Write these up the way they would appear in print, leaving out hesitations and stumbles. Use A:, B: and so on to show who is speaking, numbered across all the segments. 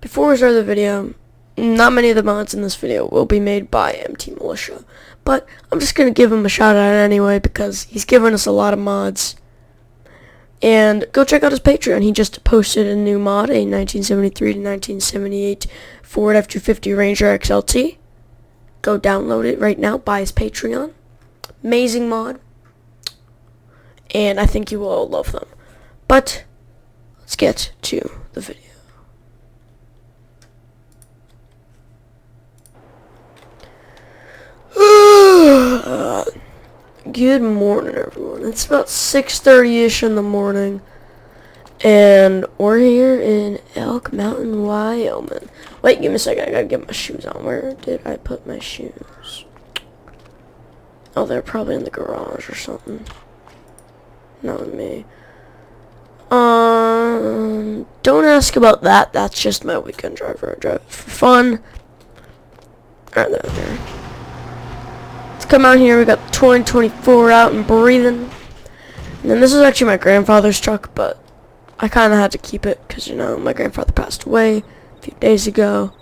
A: Before we start the video, not many of the mods in this video will be made by MT Militia, but I'm just going to give him a shout out anyway because he's given us a lot of mods. And go check out his Patreon. He just posted a new mod, a 1973 to 1978 Ford F-250 Ranger XLT. Go download it right now by his Patreon. Amazing mod. And I think you will all love them. But let's get to the video. Good morning, everyone. It's about 6:30ish in the morning, and we're here in Elk Mountain, Wyoming. Wait, give me a second. I gotta get my shoes on. Where did I put my shoes? Oh, they're probably in the garage or something. Not me. Don't ask about that. That's just my weekend driver. I drive it for fun. Alright, there. Come out here, we got 2024 out and breathing. And then this is actually my grandfather's truck, but I kind of had to keep it because, you know, my grandfather passed away a few days ago.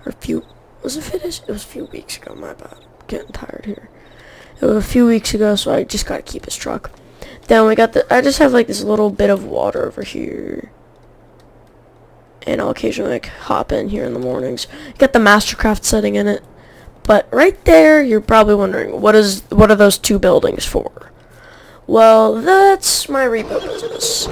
A: Or was it a few days? It was a few weeks ago, my bad. I'm getting tired here. It was a few weeks ago, so I just got to keep his truck. Then we got I just have like this little bit of water over here. And I'll occasionally like hop in here in the mornings. Got the Mastercraft setting in it. But right there, you're probably wondering, what are those two buildings for? Well, that's my repo business.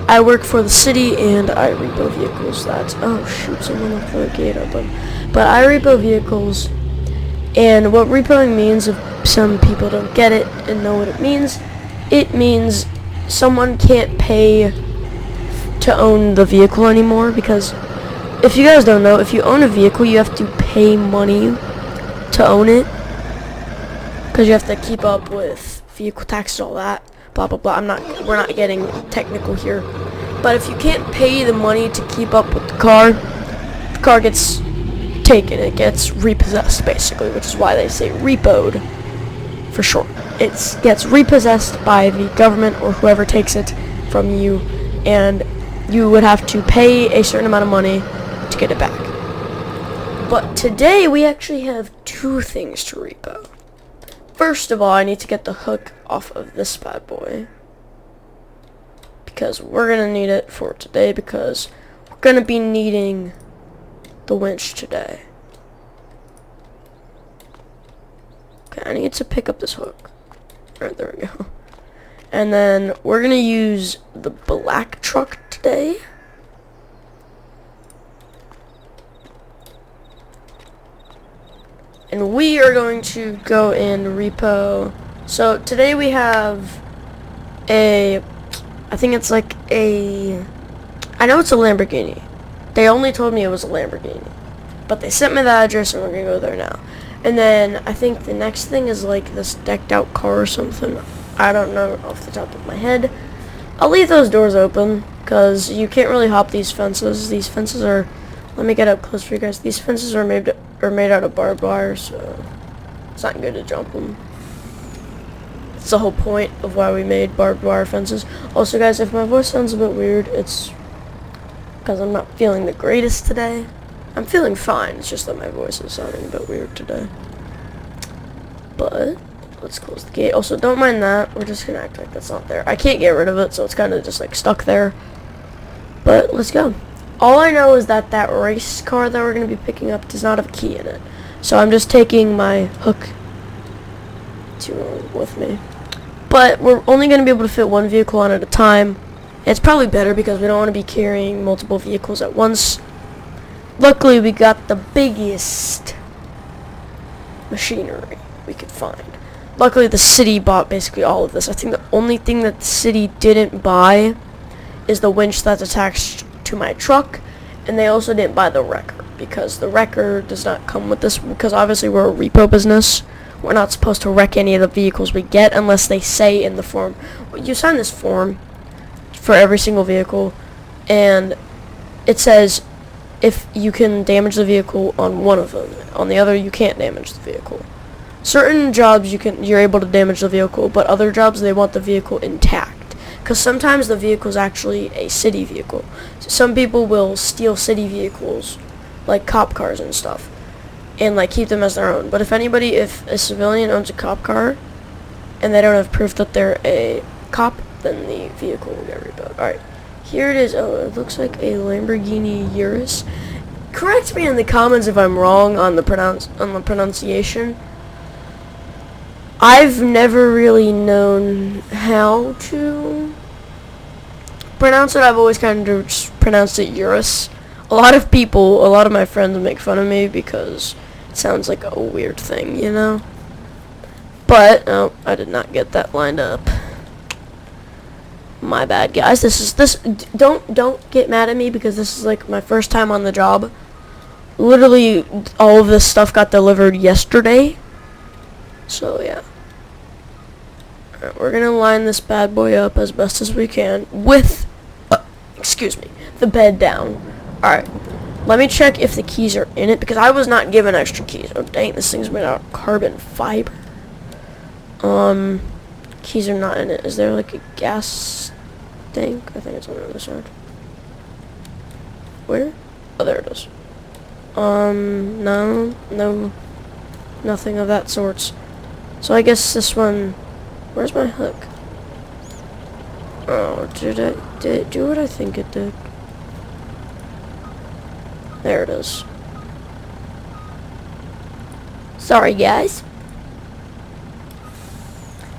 A: I work for the city, and I repo vehicles. Oh shoot, someone left the gate open. But I repo vehicles, and what repoing means, if some people don't get it and know what it means someone can't pay to own the vehicle anymore, because if you guys don't know, if you own a vehicle, you have to pay money to own it, because you have to keep up with vehicle tax and all that, blah blah blah. We're not getting technical here, but if you can't pay the money to keep up with the car gets taken. It gets repossessed, basically, which is why they say repoed for short. It gets repossessed by the government or whoever takes it from you, and you would have to pay a certain amount of money to get it back. But today we actually have two things to repo. First of all, I need to get the hook off of this bad boy, because we're going to need it for today, because we're going to be needing the winch today. Okay, I need to pick up this hook. Alright, there we go. And then we're going to use the black truck today. And we are going to go and repo. So today we have I think it's like I know it's a Lamborghini. They only told me it was a Lamborghini, but they sent me the address and we're going to go there now. And then I think the next thing is like this decked out car or something. I don't know off the top of my head. I'll leave those doors open because you can't really hop these fences. These fences are, let me get up close for you guys. These fences are made out of barbed wire, so it's not good to jump them. It's the whole point of why we made barbed wire fences. Also, guys, if my voice sounds a bit weird, it's because I'm not feeling the greatest today. I'm feeling fine, it's just that my voice is sounding a bit weird today. But let's close the gate. Also, don't mind that. We're just gonna act like that's not there. I can't get rid of it, so it's kind of just like stuck there. But let's go. All I know is that race car that we're going to be picking up does not have a key in it. So I'm just taking my hook with me. But we're only going to be able to fit one vehicle on at a time. It's probably better because we don't want to be carrying multiple vehicles at once. Luckily, we got the biggest machinery we could find. Luckily, the city bought basically all of this. I think the only thing that the city didn't buy is the winch that's attached to my truck, and they also didn't buy the wrecker because the wrecker does not come with this, because obviously we're a repo business. We're not supposed to wreck any of the vehicles we get unless they say in the form. You sign this form for every single vehicle, and it says if you can damage the vehicle on one of them, on the other you can't damage the vehicle. Certain jobs you're able to damage the vehicle, but other jobs they want the vehicle intact. because sometimes the vehicle is actually a city vehicle. So some people will steal city vehicles, like cop cars and stuff, and like keep them as their own. But if a civilian owns a cop car, and they don't have proof that they're a cop, then the vehicle will get rebuilt. Alright, here it is. Oh, it looks like a Lamborghini Urus. Correct me in the comments if I'm wrong on the pronunciation. I've never really known how to pronounce it. I've always kind of just pronounced it Urus. A lot of my friends make fun of me because it sounds like a weird thing, you know? But, oh, I did not get that lined up. My bad, guys. Don't get mad at me because this is like my first time on the job. Literally, all of this stuff got delivered yesterday. So, yeah. Alright, we're gonna line this bad boy up as best as we can with, excuse me, the bed down. Alright, let me check if the keys are in it because I was not given extra keys. Oh, dang, this thing's made out of carbon fiber. Keys are not in it. Is there like a gas tank? I think it's on the other side. Where? Oh, there it is. No, nothing of that sorts. So I guess this one, where's my hook? Oh, did it do what I think it did? There it is. Sorry, guys.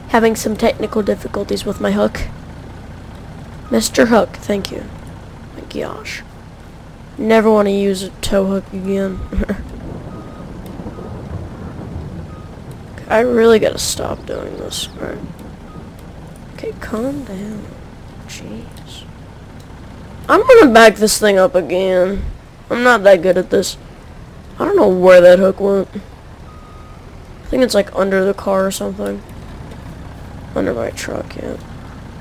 A: Having some technical difficulties with my hook. Mr. Hook, thank you. My gosh. Never want to use a tow hook again. I really gotta stop doing this. Alright. Okay, calm down. Jeez. I'm gonna back this thing up again. I'm not that good at this. I don't know where that hook went. I think it's like under the car or something. Under my truck, yeah.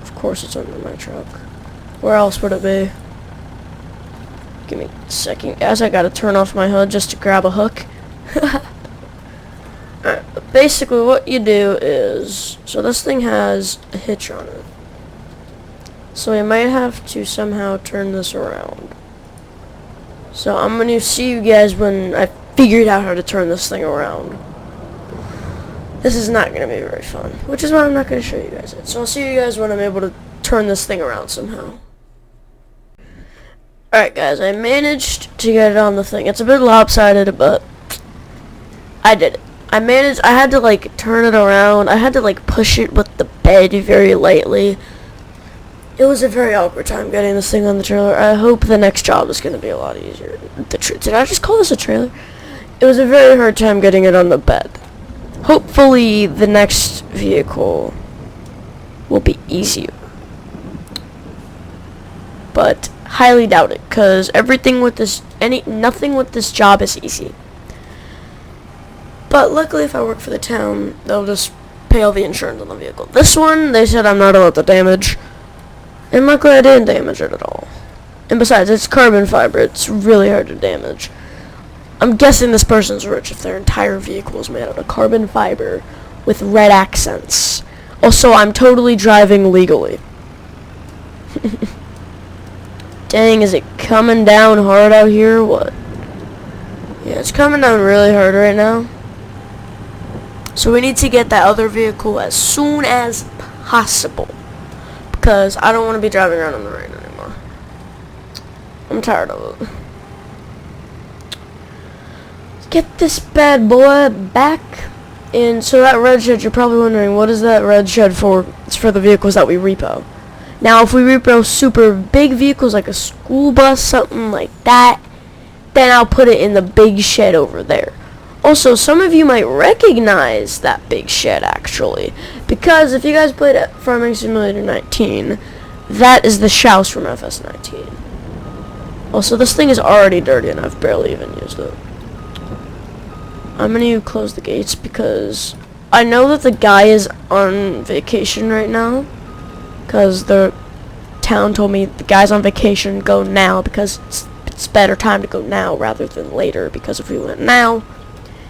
A: Of course it's under my truck. Where else would it be? Give me a second, guys. I gotta turn off my HUD just to grab a hook. Alright, but basically what you do is, so this thing has a hitch on it. So I might have to somehow turn this around. So I'm gonna see you guys when I figured out how to turn this thing around. This is not going to be very fun, which is why I'm not going to show you guys it. So I'll see you guys when I'm able to turn this thing around somehow. Alright guys, I managed to get it on the thing. It's a bit lopsided, but I did it. I had to like turn it around. I had to like push it with the bed very lightly. It was a very awkward time getting this thing on the trailer. I hope the next job is going to be a lot easier. Did I just call this a trailer? It was a very hard time getting it on the bed. Hopefully the next vehicle will be easier. But highly doubt it, because nothing with this job is easy. But luckily if I work for the town, they'll just pay all the insurance on the vehicle. This one, they said I'm not allowed to damage. And luckily I didn't damage it at all. And besides, it's carbon fiber, it's really hard to damage. I'm guessing this person's rich if their entire vehicle is made out of carbon fiber with red accents. Also, I'm totally driving legally. Dang, is it coming down hard out here or what? Yeah, it's coming down really hard right now. So we need to get that other vehicle as soon as possible. Because I don't want to be driving around in the rain anymore. I'm tired of it. Get this bad boy back. And so that red shed, you're probably wondering, what is that red shed for? It's for the vehicles that we repo. Now, if we repo super big vehicles, like a school bus, something like that, then I'll put it in the big shed over there. Also, some of you might recognize that big shed, actually. Because if you guys played at Farming Simulator 19, that is the Shouse from FS19. Also, this thing is already dirty, and I've barely even used it. I'm gonna close the gates because I know that the guy is on vacation right now. Because the town told me the guy's on vacation, go now, because it's better time to go now rather than later. Because if we went now,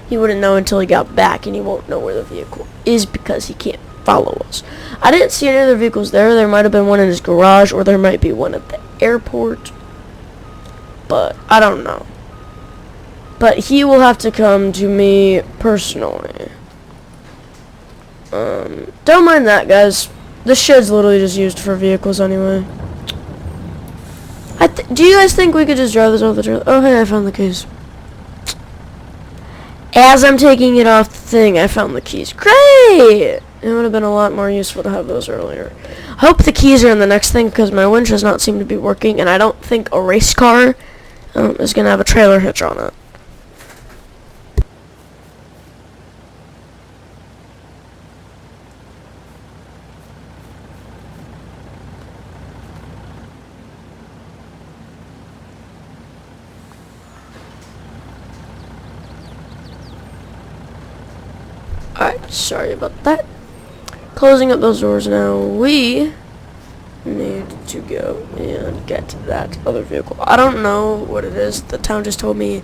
A: he wouldn't know until he got back, and he won't know where the vehicle is because he can't follow us. I didn't see any other vehicles there. There might have been one in his garage, or there might be one at the airport. But I don't know. But he will have to come to me personally. Don't mind that, guys. This shed's literally just used for vehicles anyway. Do you guys think we could just drive this off the trailer? Oh, hey, I found the keys. As I'm taking it off the thing, I found the keys. Great! It would have been a lot more useful to have those earlier. I hope the keys are in the next thing, because my winch does not seem to be working, and I don't think a race car is going to have a trailer hitch on it. Alright, sorry about that. Closing up those doors now. We need to go and get that other vehicle. I don't know what it is. The town just told me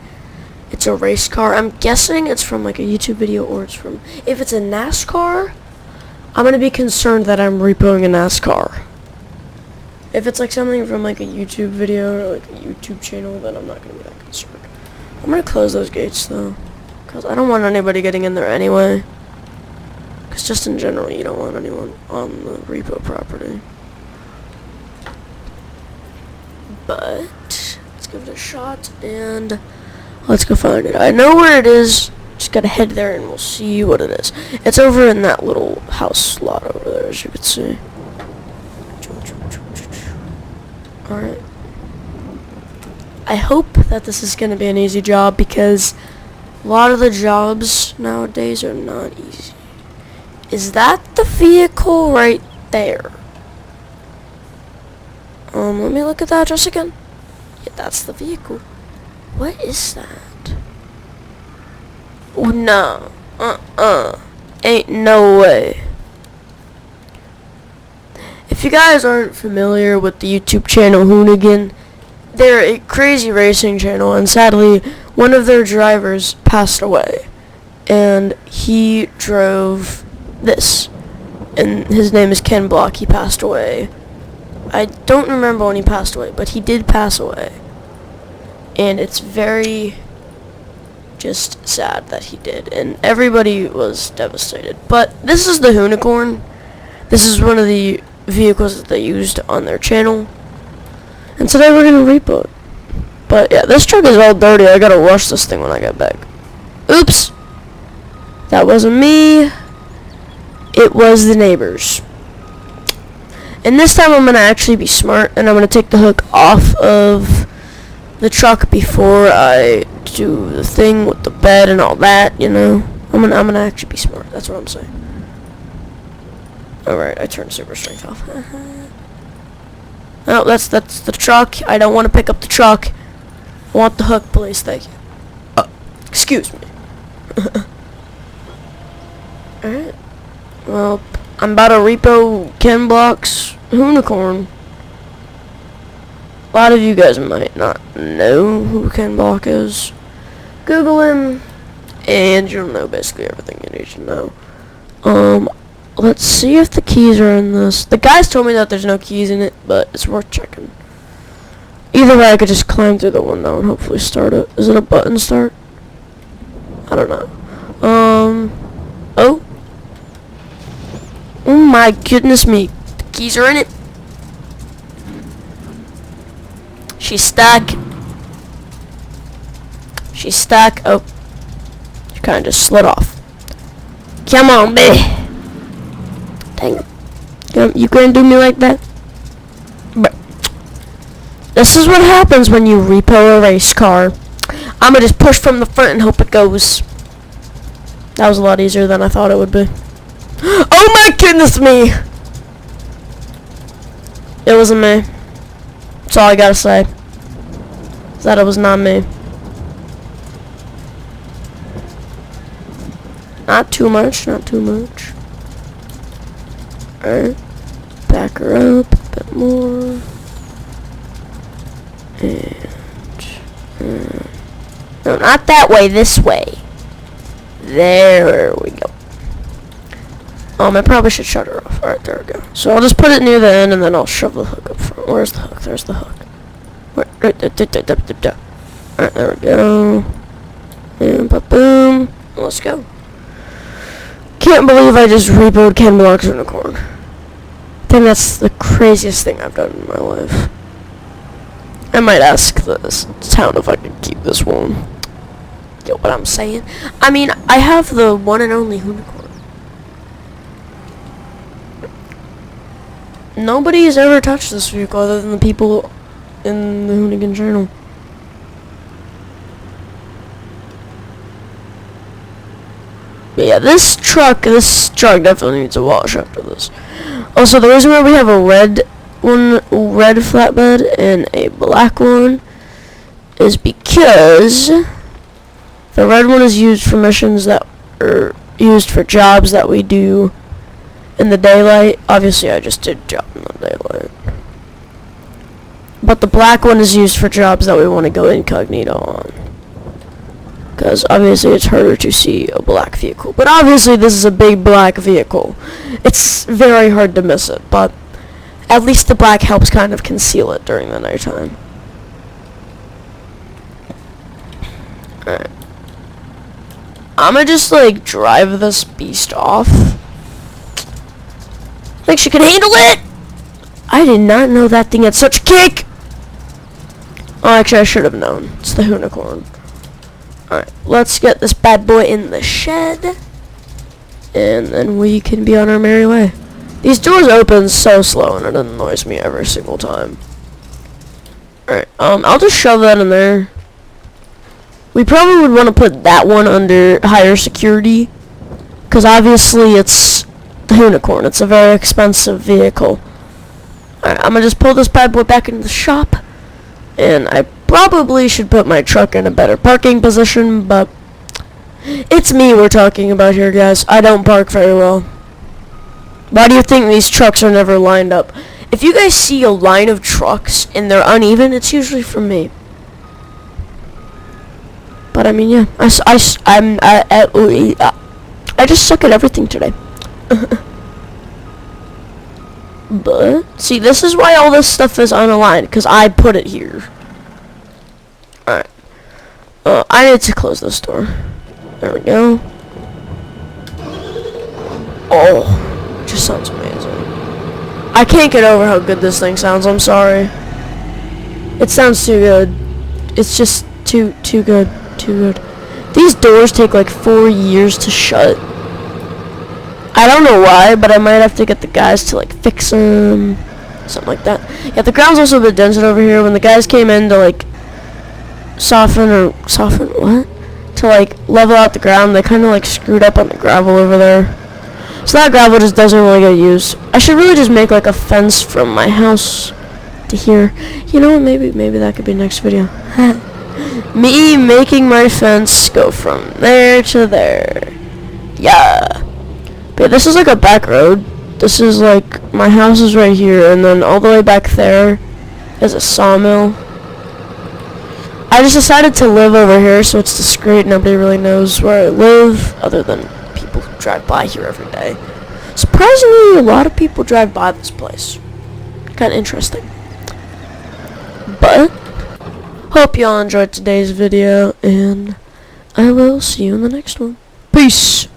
A: it's a race car. I'm guessing it's from like a YouTube video, or it's from... If it's a NASCAR, I'm going to be concerned that I'm repoing a NASCAR. If it's like something from like a YouTube video or like a YouTube channel, then I'm not going to be that concerned. I'm going to close those gates though, because I don't want anybody getting in there anyway. Because just in general, you don't want anyone on the repo property. But let's give it a shot and let's go find it. I know where it is. Just gotta head there and we'll see what it is. It's over in that little house lot over there, as you can see. Alright. I hope that this is gonna be an easy job, because a lot of the jobs nowadays are not easy. Is that the vehicle right there? Let me look at the address again. Yeah, that's the vehicle. What is that? Oh, no. Ain't no way. If you guys aren't familiar with the YouTube channel Hoonigan, they're a crazy racing channel, and sadly, one of their drivers passed away. And he drove this. And his name is Ken Block. He passed away. I don't remember when he passed away, but he did pass away. And it's very just sad that he did. And everybody was devastated. But this is the Hoonicorn. This is one of the vehicles that they used on their channel. And today we're going to repo it. But yeah, this truck is all dirty. I gotta wash this thing when I get back. Oops. That wasn't me. It was the neighbors. And this time I'm going to actually be smart, and I'm going to take the hook off of the truck before I do the thing with the bed and all that, you know. I'm gonna actually be smart. That's what I'm saying. Alright, I turned super strength off. Oh, that's the truck. I don't want to pick up the truck. I want the hook, please. Thank you. Excuse me. Alright. Well, I'm about to repo Ken Block's Hoonicorn. A lot of you guys might not know who Ken Block is. Google him, and you'll know basically everything you need to know. Let's see if the keys are in this. The guys told me that there's no keys in it, but it's worth checking. Either way, I could just climb through the window and hopefully start it. Is it a button start? I don't know. Oh. Oh my goodness me. The keys are in it. She's stuck. She's stuck. Oh. She kind of just slid off. Come on, baby. Dang it. You gonna do me like that? But this is what happens when you repo a race car. I'm gonna just push from the front and hope it goes. That was a lot easier than I thought it would be. Oh my goodness me! It wasn't me. That's all I gotta say. That it was not me. Not too much, not too much. Alright. Back her up a bit more. And no, not that way, this way. There we go. I probably should shut her off. Alright, there we go. So I'll just put it near the end, and then I'll shove the hook up front. Where's the hook? There's the hook. Alright, there we go. And boom. Let's go. Can't believe I just repoed Ken Block's unicorn. I think that's the craziest thing I've done in my life. I might ask this town if I could keep this one. Get what I'm saying? I mean, I have the one and only unicorn. Nobody's ever touched this vehicle other than the people in the Hoonigan Journal. But yeah, this truck definitely needs a wash after this. Also, the reason why we have a red flatbed and a black one is because the red one is used for missions that are used for jobs that we do in the daylight. Obviously, I just did job in the daylight. But the black one is used for jobs that we want to go incognito on. Because obviously it's harder to see a black vehicle. But obviously this is a big black vehicle. It's very hard to miss it, but at least the black helps kind of conceal it during the nighttime. Alright. I'm gonna just like drive this beast off. Think she can handle it? I did not know that thing had such a kick! Oh, actually I should have known. It's the unicorn. Alright, let's get this bad boy in the shed. And then we can be on our merry way. These doors open so slow and it annoys me every single time. Alright, I'll just shove that in there. We probably would want to put that one under higher security. Because obviously it's the unicorn. It's a very expensive vehicle. Alright, I'm going to just pull this bad boy back into the shop. And I probably should put my truck in a better parking position, but it's me we're talking about here, guys. I don't park very well. Why do you think these trucks are never lined up? If you guys see a line of trucks and they're uneven, it's usually from me. But I mean, yeah, I just suck at everything today. But see, this is why all this stuff is unaligned, because I put it here. Alright. I need to close this door. There we go. Oh, it just sounds amazing. I can't get over how good this thing sounds, I'm sorry. It sounds too good. It's just too good. Too good. These doors take like 4 years to shut. I don't know why, but I might have to get the guys to like fix them. Something like that. Yeah, the ground's also a bit dented over here. When the guys came in to like soften what? To like level out the ground, they kind of like screwed up on the gravel over there. So that gravel just doesn't really get used. I should really just make like a fence from my house to here. You know what, maybe that could be next video. Me making my fence go from there to there. Yeah. But this is like a back road. This is like, my house is right here, and then all the way back there is a sawmill. I just decided to live over here so it's discreet. Nobody really knows where I live, other than people who drive by here every day. Surprisingly, a lot of people drive by this place. Kind of interesting. But hope y'all enjoyed today's video, and I will see you in the next one. Peace!